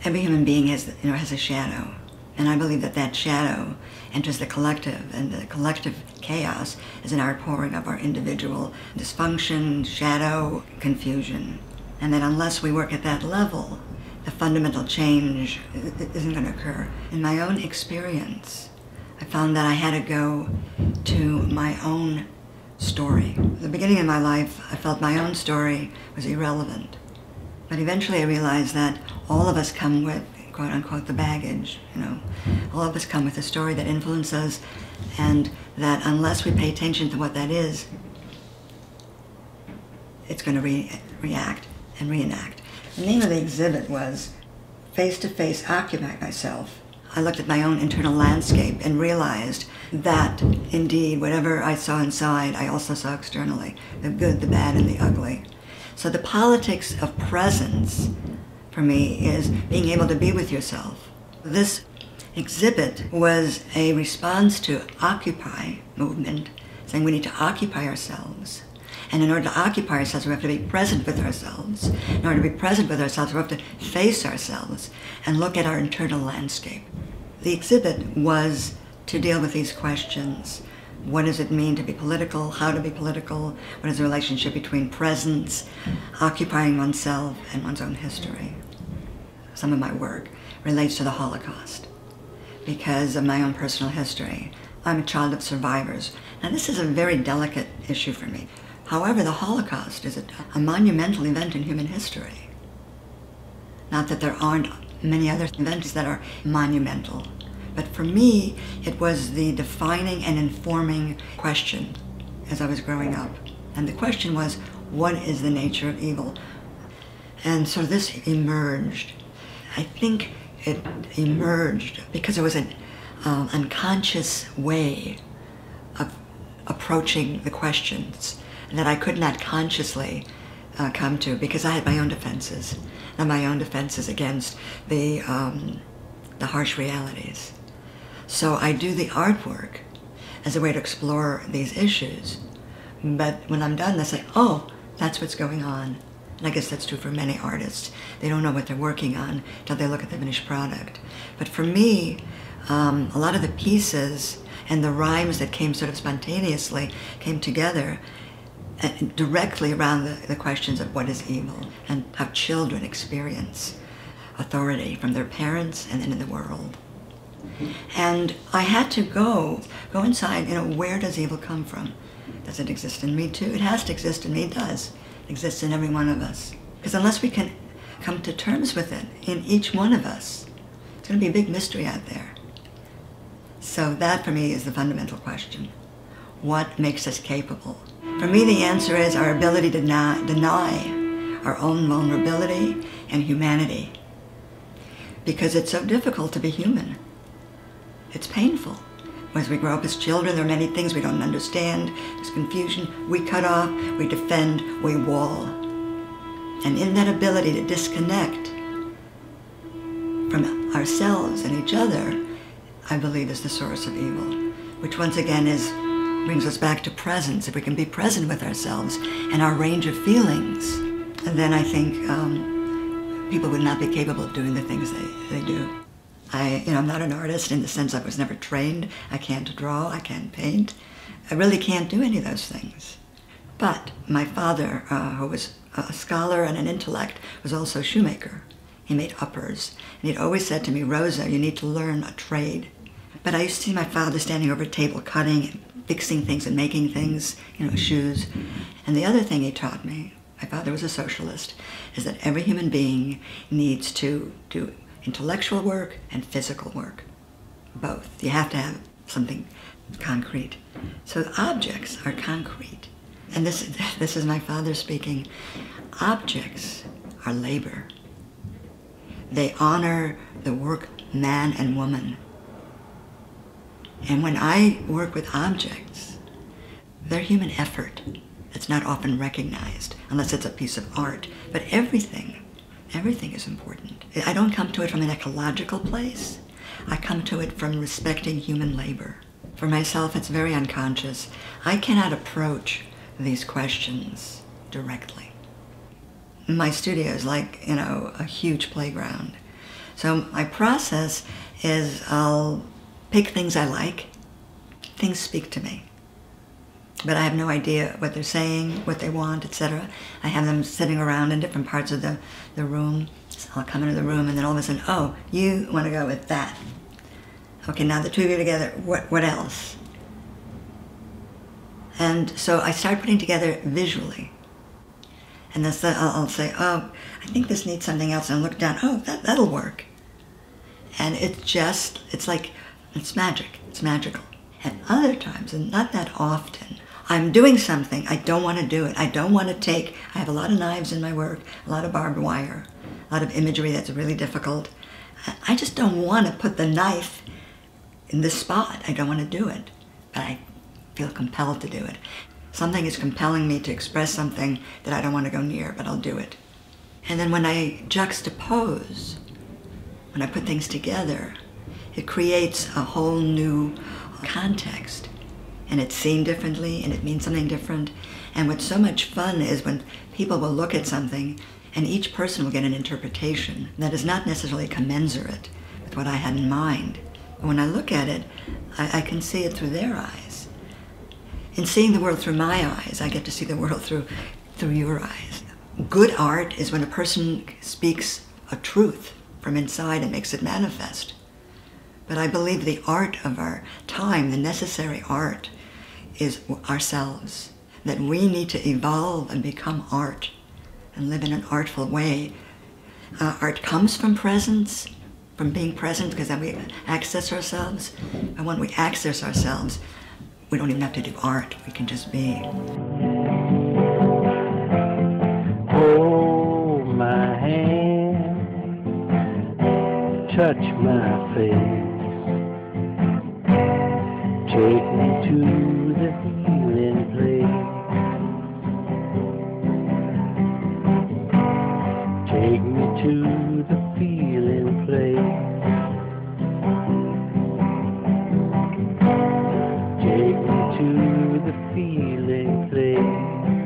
every human being has a shadow. And I believe that that shadow enters the collective, and the collective chaos is an outpouring of our individual dysfunction, shadow, confusion. And that unless we work at that level, the fundamental change isn't going to occur. In my own experience, I found that I had to go to my own story. At the beginning of my life, I felt my own story was irrelevant. But eventually I realized that all of us come with, quote unquote, the baggage, All of us come with a story that influences us, and that unless we pay attention to what that is, it's going to react and reenact. The name of the exhibit was Face to Face Occupy Myself. I looked at my own internal landscape and realized that, indeed, whatever I saw inside, I also saw externally, the good, the bad, and the ugly. So the politics of presence, for me, is being able to be with yourself. This exhibit was a response to Occupy movement, saying we need to occupy ourselves. And in order to occupy ourselves, we have to be present with ourselves. In order to be present with ourselves, we have to face ourselves and look at our internal landscape. The exhibit was to deal with these questions. What does it mean to be political? How to be political? What is the relationship between presence, occupying oneself, and one's own history? Some of my work relates to the Holocaust because of my own personal history. I'm a child of survivors. Now, this is a very delicate issue for me. However, the Holocaust is a monumental event in human history. Not that there aren't many other events that are monumental, but for me, it was the defining and informing question as I was growing up. And the question was, what is the nature of evil? And so this emerged. I think it emerged because it was an unconscious way of approaching the questions that I could not consciously come to, because I had my own defenses, and my own defenses against the harsh realities. So I do the artwork as a way to explore these issues, but when I'm done, they say, oh, that's what's going on. And I guess that's true for many artists. They don't know what they're working on till they look at the finished product. But for me, a lot of the pieces and the rhymes that came sort of spontaneously came together directly around the questions of what is evil and how children experience authority from their parents and then in the world. And I had to go inside, where does evil come from? Does it exist in me too? It has to exist in me, it does. It exists in every one of us. Because unless we can come to terms with it in each one of us, it's going to be a big mystery out there. So that for me is the fundamental question. What makes us capable? For me, the answer is our ability to deny our own vulnerability and humanity. Because it's so difficult to be human. It's painful. As we grow up as children, there are many things we don't understand. There's confusion. We cut off, we defend, we wall. And in that ability to disconnect from ourselves and each other, I believe is the source of evil, which once again brings us back to presence. If we can be present with ourselves and our range of feelings, then I think people would not be capable of doing the things they do. I'm not an artist in the sense I was never trained. I can't draw, I can't paint. I really can't do any of those things. But my father, who was a scholar and an intellect, was also a shoemaker. He made uppers. And he'd always said to me, Rosa, you need to learn a trade. But I used to see my father standing over a table cutting and fixing things and making things, shoes. And the other thing he taught me, my father was a socialist, is that every human being needs to do intellectual work and physical work, both. You have to have something concrete. So objects are concrete. And this is my father speaking. Objects are labor. They honor the work man and woman. And when I work with objects, they're human effort. It's not often recognized, unless it's a piece of art. But everything is important. I don't come to it from an ecological place. I come to it from respecting human labor. For myself, it's very unconscious. I cannot approach these questions directly. My studio is like, a huge playground. So my process is I'll pick things I like. Things speak to me. But I have no idea what they're saying, what they want, etc. I have them sitting around in different parts of the room. So I'll come into the room and then all of a sudden, oh, you want to go with that. Okay, now the two of you together, what else? And so I start putting together visually. And then I'll say, oh, I think this needs something else. And I'll look down, oh, that'll work. And it's like, it's magic, it's magical. And other times, and not that often, I'm doing something, I don't want to do it. I don't want to I have a lot of knives in my work, a lot of barbed wire, a lot of imagery that's really difficult. I just don't want to put the knife in this spot. I don't want to do it, but I feel compelled to do it. Something is compelling me to express something that I don't want to go near, but I'll do it. And then when I juxtapose, when I put things together, it creates a whole new context. And it's seen differently, and it means something different. And what's so much fun is when people will look at something, and each person will get an interpretation that is not necessarily commensurate with what I had in mind. But when I look at it, I can see it through their eyes. In seeing the world through my eyes, I get to see the world through your eyes. Good art is when a person speaks a truth from inside and makes it manifest. But I believe the art of our time, the necessary art, is ourselves. That we need to evolve and become art and live in an artful way. Art comes from presence, from being present, because then we access ourselves. And when we access ourselves, we don't even have to do art, we can just be. Hold my hand, touch my face, take me to the healing place, take me to the feeling place, take me to the feeling place.